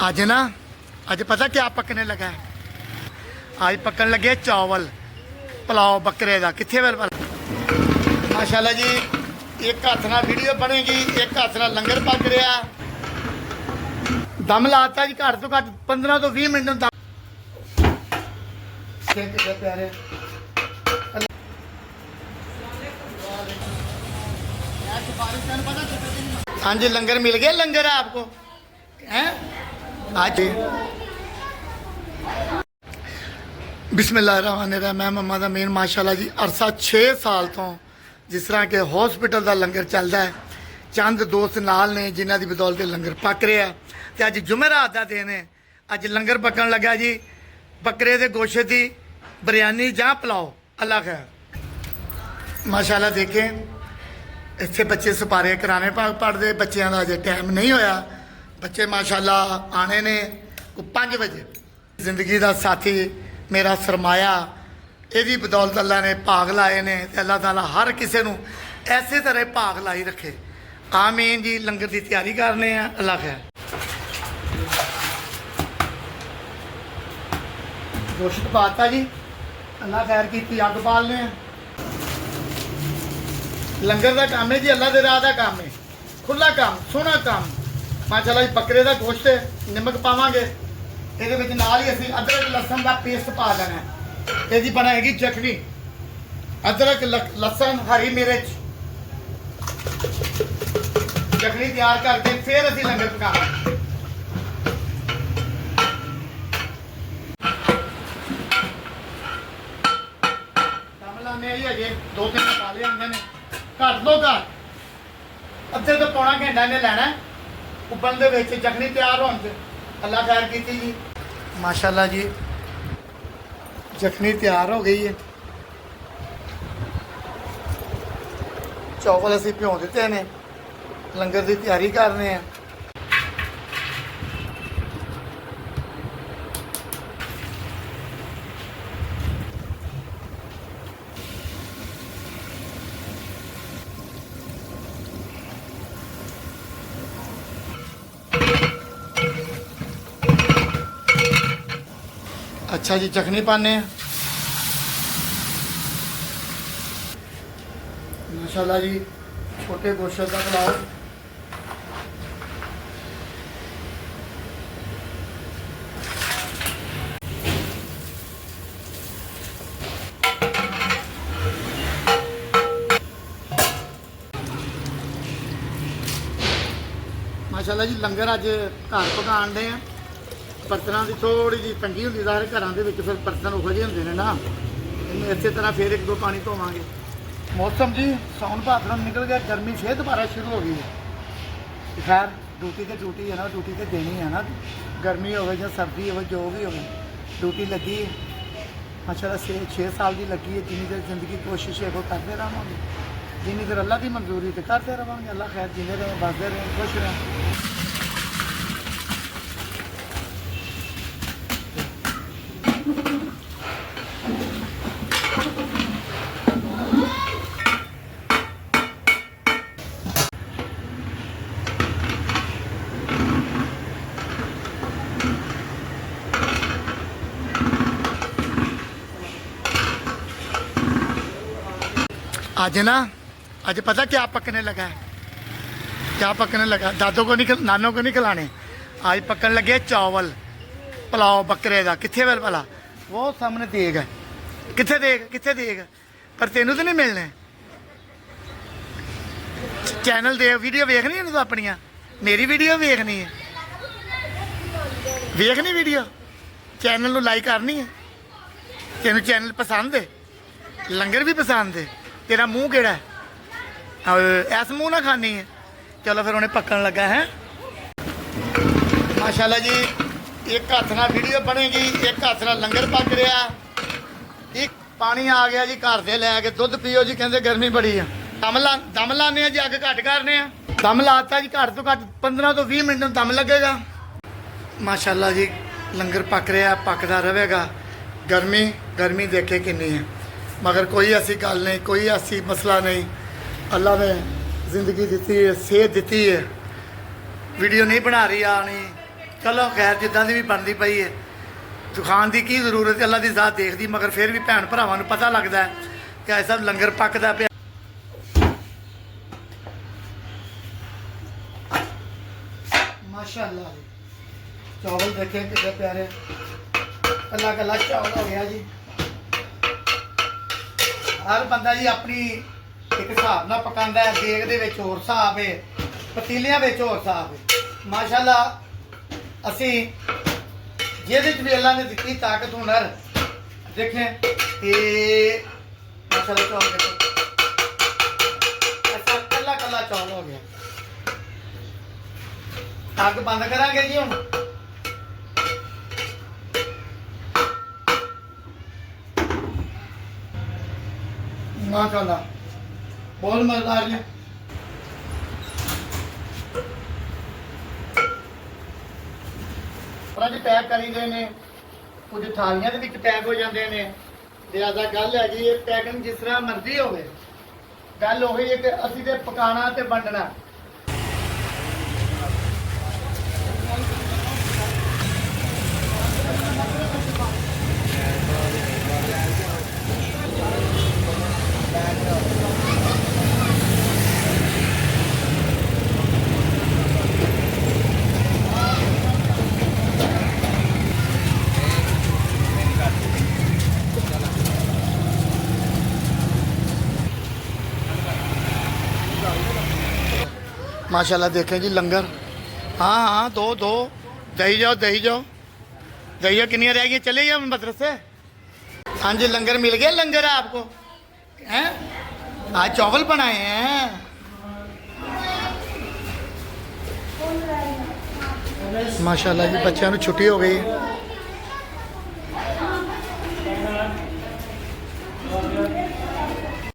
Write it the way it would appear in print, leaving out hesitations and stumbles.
आज ना आज पता क्या पकने लगा है। आज पकन लगे चावल पुलाव बकरे का कितने वेल माशाल्लाह जी। एक हाथ ना वीडियो बनेगी, एक हाथ ना लंगर पक रहा। दम लाता जी घट तो घट 15 तो 20 मिनट दम प्यारे। हाँ जी लंगर मिल गया। लंगर है आपको हैं आज। बिस्मिल्लाहिर्रहमानिर्रहीम। मैं मम्मा दा मेन माशाल्लाह जी अरसा 6 साल तो जिस तरह के हॉस्पिटल का लंगर चलता है। चंद दोस्त नाल ने जिन्हों की बदौलत लंगर पक रहा है। तो अज जुमेरात का दिन है। अज लंगर पकन लगा जी बकरे के गोशे की बिरयानी जां पुलाव अल्लाह खैर। माशाल्लाह देखें इतने बच्चे सपारे कराने पढ़ते बच्चों का अजे टाइम नहीं होया। बच्चे माशाल्लाह आने ने 5 बजे। जिंदगी का साथी मेरा सरमाया यदी बदौलत अल्लाह ने भाग लाए ने। अल्लाह ताला हर किसी को ऐसे तरह भाग लाई रखे। आमीन जी। लंगर की तैयारी करने हैं अल्लाह खैर। गोश्त पाता जी अल्लाह खैर की अग बालने हैं। लंगर का काम है जी अल्लाह के राह का काम है। खुला काम सोहना काम माशाल्लाह जी। बकरे का गोश्त नमक पावांगे ये नाल ही असी अदरक लसन का पेस्ट पा देना है। ये बनाएगी चटनी अदरक लसन हरी मिर्च चटनी तैयार करके फिर असी लंगर पकाना। लाने ही अजे 2-3 मसाले आते हैं घट दो घट अद्धे तो पौना घंटा ने लेना उबल दे चटनी तैयार होने अल्लाह खैर की जी। माशाल्लाह जी चटनी तैयार हो गई है। चावल असी भ्यों दिते ने लंगर की तैयारी कर रहे हैं। अच्छा जी चखनी पाने माशाल्लाह जी छोटे गोश्त का पुलाव। माशाल्लाह जी लंगर अज घर पकान दे हैं। बर्तनों की थोड़ी जी तंगी होंगी सारे घरों के फिर बर्तन उहो जे होंगे ना। इस तरह फिर 1-2 पानी धोवांगे। मौसम जी साउन भादरों निकल गया। गर्मी फिर दोबारा शुरू हो गई है। खैर ड्यूटी तो ड्यूटी है ना, ड्यूटी तो देनी है ना। गर्मी हो या सर्दी हो जो भी हो ड्यूटी लगी है। माशाल्लाह 6 साल की लगी है। जिन्नी देर जिंदगी कोशिश है वो करते रहेंगे। जिन्नी देर अल्लाह की मंजूरी तो करते रहेंगे। अल्लाह खैर जीते रहें बसते रहें खुश रहें। आज ना आज पता क्या पकने लगा है। क्या पकने लगा दादों को नहीं नानों को नहीं खिलाने। आज पकन लगे चावल पुलाव बकरे का कितने वेल भला वो सामने देग है। कितने देग पर तेनों तो नहीं मिलने। चैनल दे वीडियो वेखनी है तो अपनिया मेरी वीडियो वेखनी है। वेखनी वीडियो चैनल को लाइक करनी है। तेन चैनल पसंद है लंगर भी पसंद है। तेरा मुँह केड़ा है ऐस मुँह ना खानी है। चलो फिर उन्हें पकन लगा है। माशाल्लाह जी एक हाथ ना वीडियो बनेगी, एक हाथ ना लंगर पक रहा। एक पानी आ गया जी घर से लैके दुध पीओ जी कहते गर्मी बड़ी है। दम लाने जी अग घट करने दम लाता जी घट तो घट 15 तो 20 मिनट दम लगेगा। माशाल्लाह जी लंगर पक रहा पकता रहेगा। गर्मी गर्मी देखे कितनी है मगर कोई ऐसी गल नहीं, कोई ऐसी मसला नहीं। अल्लाह ने ज़िंदगी दी है, सेहत दी है। वीडियो नहीं बना रही आनी ਚਲੋ ਖੈਰ ਜਿੱਦਾਂ ਦੀ ਵੀ ਬਣਦੀ ਪਈ ਹੈ, ਖਾਣ ਦੀ ਕੀ ਜ਼ਰੂਰਤ ਹੈ, ਅੱਲਾ ਦੀ ਜ਼ਾਤ ਦੇਖਦੀ, ਮਗਰ ਫਿਰ ਵੀ ਭੈਣ ਭਰਾਵਾਂ ਨੂੰ ਪਤਾ ਲੱਗਦਾ ਹੈ ਕਿ ਐਸਾ ਲੰਗਰ ਪੱਕਦਾ ਪਿਆ। ਮਾਸ਼ਾਅੱਲਾ ਜੀ, ਚਾਵਲ ਦੇਖੇ ਕਿੰਨੇ ਪਿਆਰੇ, ਕੱਲਾ ਕੱਲਾ ਚਾਵਲ ਹੋ ਗਿਆ ਜੀ। ਹਰ ਬੰਦਾ ਜੀ ਆਪਣੀ ਇੱਕ ਹਿਸਾਬ ਨਾਲ ਪਕਾਉਂਦਾ ਹੈ, ਦੇਗ ਦੇ ਵਿੱਚ ਹੋਰ ਹਿਸਾਬ ਹੈ, ਪਤੀਲਿਆਂ ਵਿੱਚ ਹੋਰ ਹਿਸਾਬ ਹੈ। ਮਾਸ਼ਾਅੱਲਾ ਅਸੀਂ ਜਿਹਦੇ ਚ ਵੀ ਅੱਲਾ ਨੇ ਦਿੱਤੀ ਤਾਕਤ ਹੁਨਰ ਦੇਖੇ ਇਹ ਮਾਸ਼ਾਅੱਲਾ ਚਾਵਲ ਦੇਖੋ, ਐਸਾ ਕੱਲਾ ਕੱਲਾ ਚਾਵਲ ਹੋ ਗਿਆ। ਅੱਗ ਬੰਦ ਕਰਾਂਗੇ ਜੀ ਹੁਣ। ਮਾਸ਼ਾਅੱਲਾ ਬਹੁਤ ਮਜ਼ੇਦਾਰ ਜੀ। ਜੀ ਪੈਕ ਕਰੀਦੇ ਨੇ, ਕੁਝ ਥਾਲੀਆਂ ਦੇ ਵਿੱਚ ਪੈਕ ਹੋ ਜਾਂਦੇ ਨੇ। ਲਿਹਾਜ਼ਾ ਗੱਲ ਹੈ ਜੀ, ਇਹ ਪੈਕਿੰਗ ਜਿਸ ਤਰ੍ਹਾਂ ਮਰਜ਼ੀ ਹੋਵੇ, ਗੱਲ ਉਹੀ ਹੈ ਕਿ ਅਸੀਂ ਤੇ ਪਕਾਣਾ ਤੇ ਵੰਡਣਾ। माशाल्लाह देखें जी लंगर, हाँ हाँ दो दो दही जाओ दही जाओ दही जाओ। कितनी रह गई, चले गए मदरसे? हाँ जी लंगर मिल गया, लंगर है आपको हैं? आज चावल बनाए हैं। माशाल्लाह जी बच्चों को छुट्टी हो गई।